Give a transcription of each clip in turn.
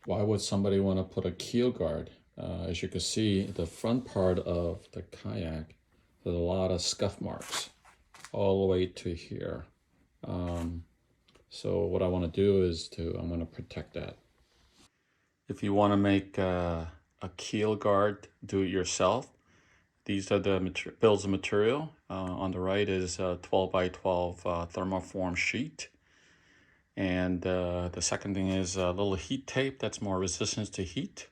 Why would somebody want to put a keel guard? As you can see, the front part of the kayak, there's a lot of scuff marks all the way to here. So what I want to do is I'm going to protect that. If you want to make a keel guard, do it yourself. These are the bills of material. On the right is a 12 by 12 thermoform sheet. And the second thing is a little heat tape that's more resistant to heat.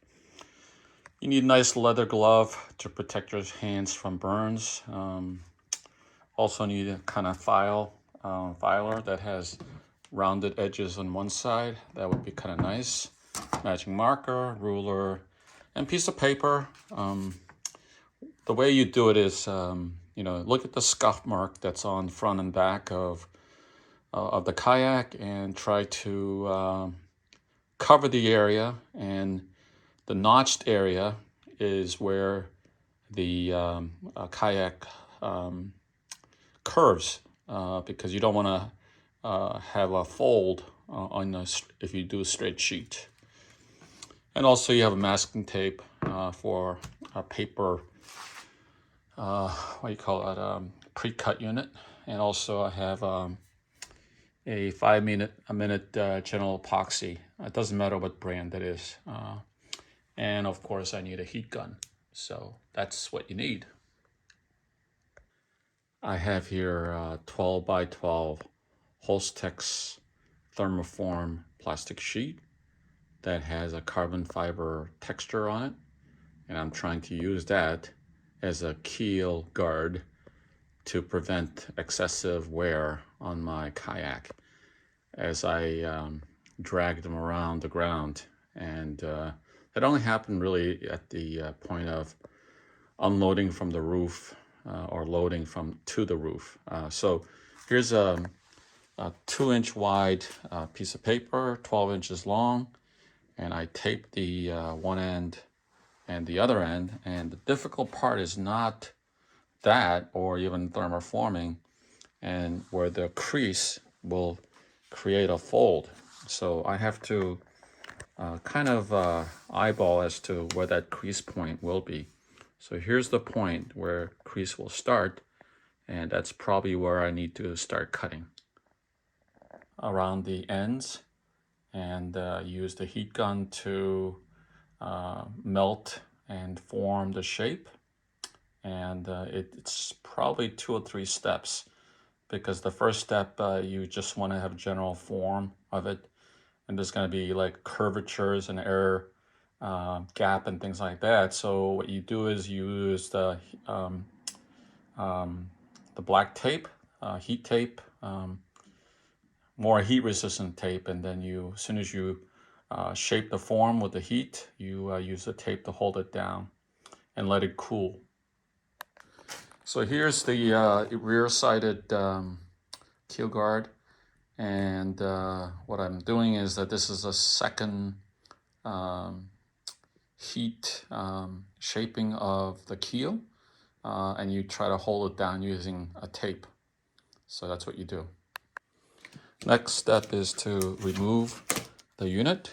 You need a nice leather glove to protect your hands from burns. Also need a kind of filer that has rounded edges on one side. That would be kind of nice. Matching marker, ruler, and piece of paper. The way you do it is, look at the scuff mark that's on front and back of the kayak and try to cover the area. And the notched area is where the kayak curves because you don't want to have a fold if you do a straight sheet. And also you have a masking tape for a paper, what do you call it, pre-cut unit. And also I have a 5-minute general epoxy. It doesn't matter what brand that is. And of course I need a heat gun. So that's what you need. I have here 12 by 12 Holstex thermoform plastic sheet that has a carbon fiber texture on it. And I'm trying to use that as a keel guard to prevent excessive wear on my kayak as I drag them around the ground. And that only happened really at the point of unloading from the roof or loading to the roof. So here's a 2-inch wide piece of paper, 12 inches long, and I taped the one end and the other end. And the difficult part is not that or even thermoforming, and where the crease will create a fold. So I have to kind of eyeball as to where that crease point will be. So here's the point where crease will start, and that's probably where I need to start cutting around the ends, and use the heat gun to melt and form the shape. And it's probably 2 or 3 steps, because the first step you just want to have a general form of it, and there's going to be like curvatures and air gap and things like that. So what you do is you use the black tape, heat tape, more heat resistant tape, and then as soon as you shape the form with the heat, you use the tape to hold it down and let it cool. So here's the rear-sided keel guard, and what I'm doing is that this is a second heat shaping of the keel, and you try to hold it down using a tape. So that's what you do. Next step is to remove the unit,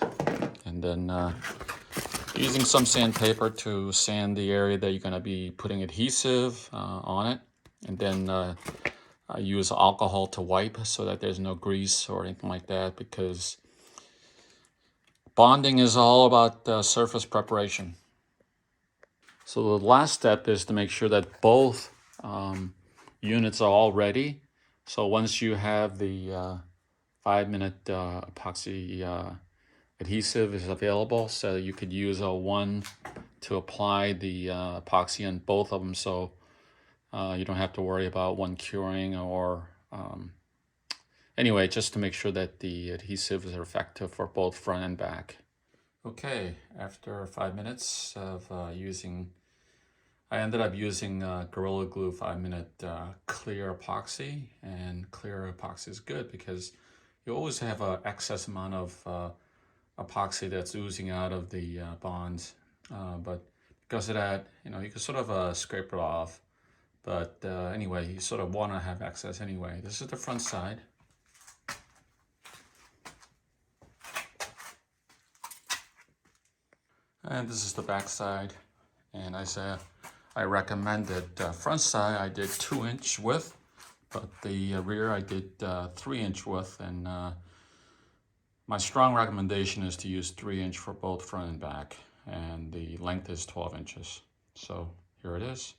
and then using some sandpaper to sand the area that you're going to be putting adhesive on it, and then use alcohol to wipe so that there's no grease or anything like that, because bonding is all about surface preparation. So the last step is to make sure that both units are all ready. So once you have the 5-minute epoxy adhesive is available, so you could use a one to apply the epoxy on both of them, so you don't have to worry about one curing or anyway, just to make sure that the adhesives are effective for both front and back. Okay, after 5 minutes of I ended up using Gorilla Glue 5-minute clear epoxy, and clear epoxy is good because you always have an excess amount of epoxy that's oozing out of the bonds, but because of that, you can sort of scrape it off. But anyway, you sort of want to have excess anyway. This is the front side. And this is the back side. And I recommended front side I did 2-inch width, but the rear I did 3-inch width. And my strong recommendation is to use 3-inch for both front and back. And the length is 12 inches. So here it is.